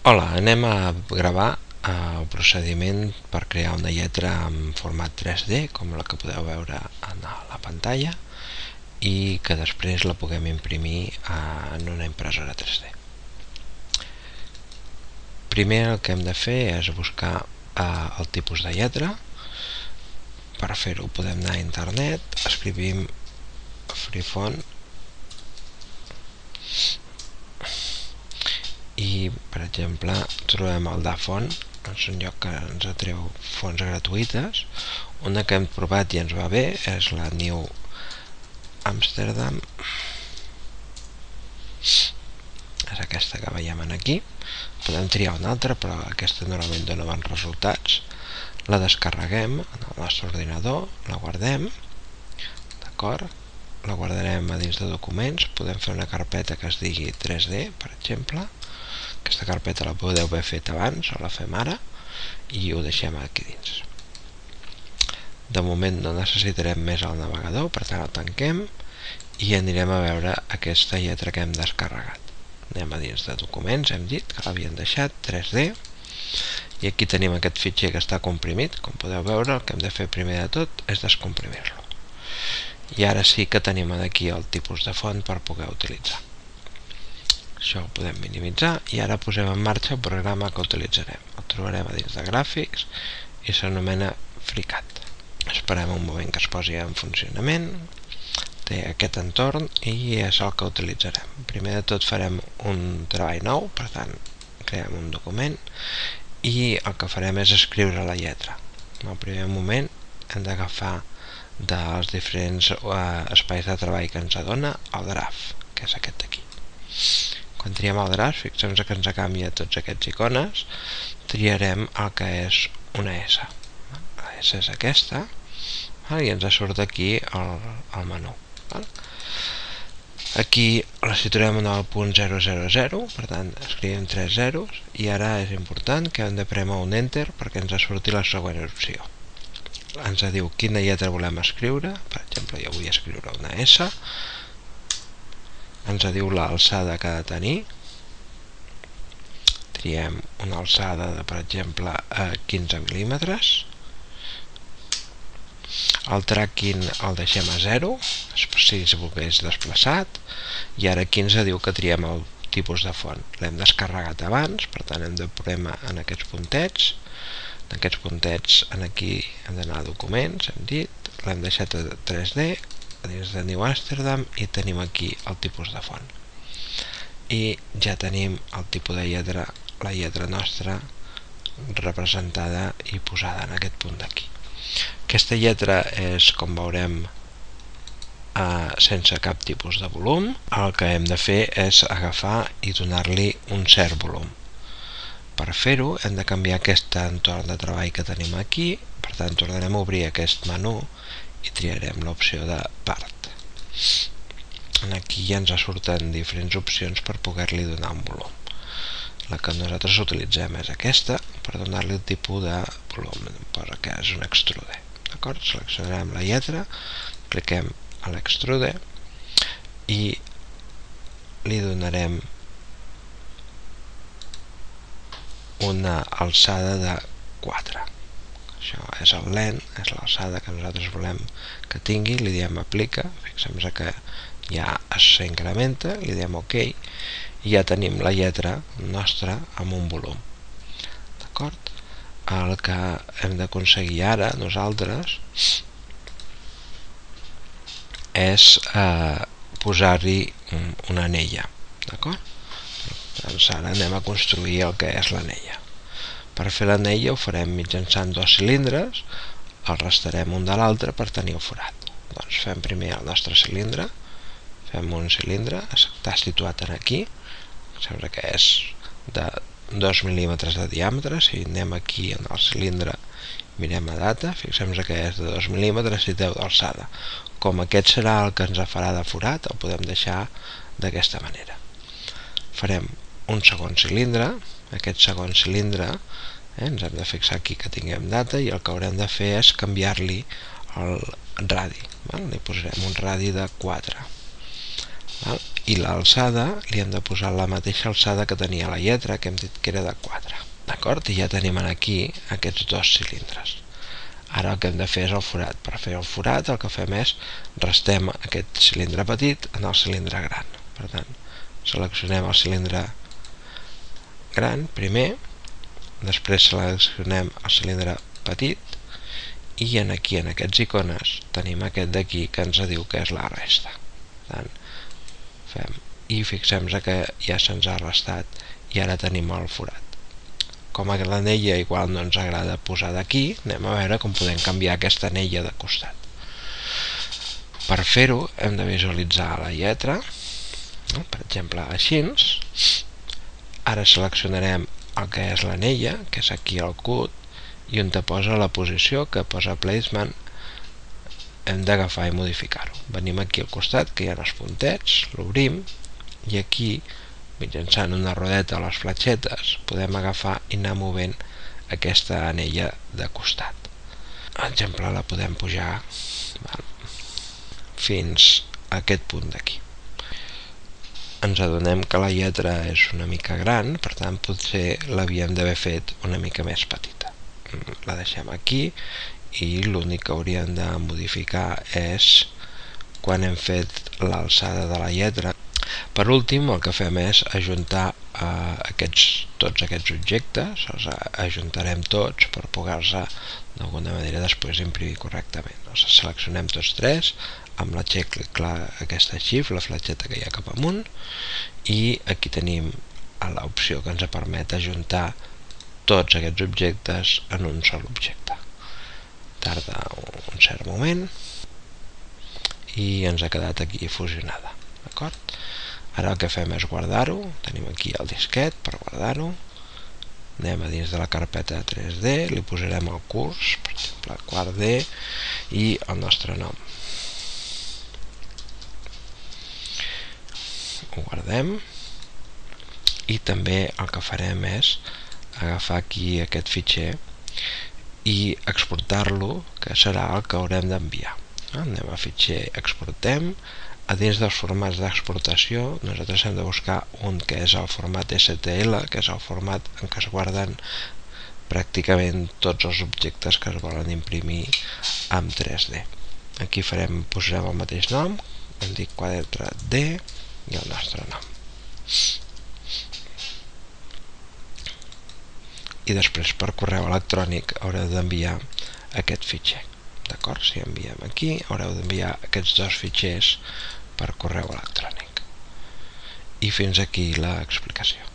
Hola, anem a gravar el procediment per crear una lletra en format 3D, com la que podeu veure a la pantalla, i que després la puguem imprimir en una impressora 3D. Primer el que hem de fer és buscar el tipus de lletra. Per fer-ho podem anar a internet, escrivim freefont i, per exemple, trobem el Dafont. És un lloc que ens atreu fonts gratuïtes. Una que hem provat i ens va bé és la New Amsterdam. És aquesta que veiem aquí. Podem triar una altra, però aquesta normalment dona bons resultats. La descarreguem en el nostre ordinador, la guardem, d'acord? La guardarem a dins de documents. Podem fer una carpeta que es digui 3D, per exemple. Aquesta carpeta la podeu haver fet abans o la fem ara i ho deixem aquí dins. De moment no necessitarem més el navegador, per tant el tanquem i anirem a veure aquesta lletra que hem descarregat. Anem a dins de documents, hem dit que l'havien deixat 3D, i aquí tenim aquest fitxer que està comprimit. Com podeu veure, el que hem de fer primer de tot és descomprimir-lo. I ara sí que tenim aquí el tipus de font per poder utilitzar. Això ho podem minimitzar i ara posem en marxa el programa que utilitzarem. El trobarem a dins de gràfics i s'anomena FreeCAD. Esperem un moment que es posi en funcionament. Té aquest entorn i és el que utilitzarem. Primer de tot farem un treball nou, per tant creem un document i el que farem és escriure la lletra. En el primer moment hem d'agafar dels diferents espais de treball que ens dona el draft, que és aquest d'aquí. Quan triem el draft, fixem que ens canvia tots aquests icones, triarem el que és una S. La S és aquesta i ens surt aquí el menú. Aquí la situem en el punt 000, per tant escrivim 3 zeros i ara és important que hem de prémer un Enter perquè ens surti la següent opció. Ens diu quina lletra volem escriure, per exemple jo vull escriure una S, ens diu l'alçada que ha de tenir, triem una alçada de, per exemple, 15 mil·límetres, el tracking el deixem a 0, si es volgués desplaçat, i ara aquí ens diu que triem el tipus de font. L'hem descarregat abans, per tant hem de prémer en aquests puntets. En aquests puntets aquí hem d'anar a documents, hem dit, l'hem deixat a 3D, a dins de New Amsterdam, i tenim aquí el tipus de font. I ja tenim el tipus de lletra, la lletra nostra representada i posada en aquest punt d'aquí. Aquesta lletra és, com veurem, sense cap tipus de volum. El que hem de fer és agafar i donar-li un cert volum. Per fer-ho hem de canviar aquest entorn de treball que tenim aquí, per tant tornarem a obrir aquest menú i triarem l'opció de Part. Aquí ja ens surten diferents opcions per poder-li donar un volum. La que nosaltres utilitzem és aquesta, per donar-li el tipus de volum, posa que és un extrude. D'acord? Seleccionarem la lletra, cliquem a l'extrude i li donarem una alçada de 4. Això és el len, és l'alçada que nosaltres volem que tingui, li diem aplica, fixem que ja s'incrementa, li diem OK i ja tenim la lletra nostra amb un volum. D'acord? El que hem d'aconseguir ara nosaltres és posar-hi una anella. D'acord? Doncs ara anem a construir el que és l'anella. Per fer l'anella ho farem mitjançant 2 cilindres, el restarem un de l'altre per tenir el forat. Doncs fem primer el nostre cilindre, fem un cilindre, està situat aquí, sembla que és de 2 mil·límetres de diàmetre. Si anem aquí en el cilindre, mirem a data, fixem que és de 2 mil·límetres i 10 d'alçada. Com aquest serà el que ens farà de forat, el podem deixar d'aquesta manera. Farem un segon cilindre, aquest segon cilindre ens hem de fixar aquí que tinguem data i el que haurem de fer és canviar-li el radi. Li posarem un radi de 4. i l'alçada li hem de posar la mateixa alçada que tenia la lletra, que hem dit que era de 4. D'acord? I ja tenim aquí aquests dos cilindres. Ara el que hem de fer és el forat. Per fer el forat el que fem és restem aquest cilindre petit en el cilindre gran. Per tant, seleccionem el cilindre gran primer, després seleccionem el cilindre petit i aquí en aquests icones tenim aquest d'aquí que ens diu que és la resta. Per tant, fem i fixem-nos que ja se'ns ha restat i ara tenim el forat. Com a l'anella igual no ens agrada posar d'aquí, anem a veure com podem canviar aquesta anella de costat. Per fer-ho hem de visualitzar la lletra, per exemple així. Ara seleccionarem el que és l'anella, que és aquí el cut, i on te posa la posició, que posa placement, hem d'agafar i modificar-ho. Venim aquí al costat, que hi ha els puntets, l'obrim, i aquí, mitjançant una rodeta o les fletxetes, podem agafar i anar movent aquesta anella de costat. Per exemple, la podem pujar fins a aquest punt d'aquí. Ens adonem que la lletra és una mica gran, per tant potser l'havíem d'haver fet una mica més petita. La deixem aquí i l'únic que hauríem de modificar és quan hem fet l'alçada de la lletra. Per últim, el que fem és ajuntar tots aquests objectes, els ajuntarem tots per poder-se d'alguna manera després imprimir correctament. Els seleccionem tots tres amb la check aquesta shift, la fletxeta que hi ha cap amunt, i aquí tenim l'opció que ens permet ajuntar tots aquests objectes en un sol objecte. Tarda un cert moment i ens ha quedat aquí fusionada. D'acord? Ara el que fem és guardar-ho, tenim aquí el disquet per guardar-ho, anem a dins de la carpeta 3D, li posarem el curs, per exemple, quart D, i el nostre nom. Ho guardem, i també el que farem és agafar aquí aquest fitxer i exportar-lo, que serà el que haurem d'enviar. Anem a fitxer, exportem. A dins dels formats d'exportació nosaltres hem de buscar un que és el format STL, que és el format en què es guarden pràcticament tots els objectes que es volen imprimir amb 3D. Aquí posarem el mateix nom, em dic quadre D i el nostre nom. I després per correu electrònic haureu d'enviar aquest fitxer. D'acord? Si enviem aquí, haureu d'enviar aquests dos fitxers per correu electrònic. I fins aquí l'explicació.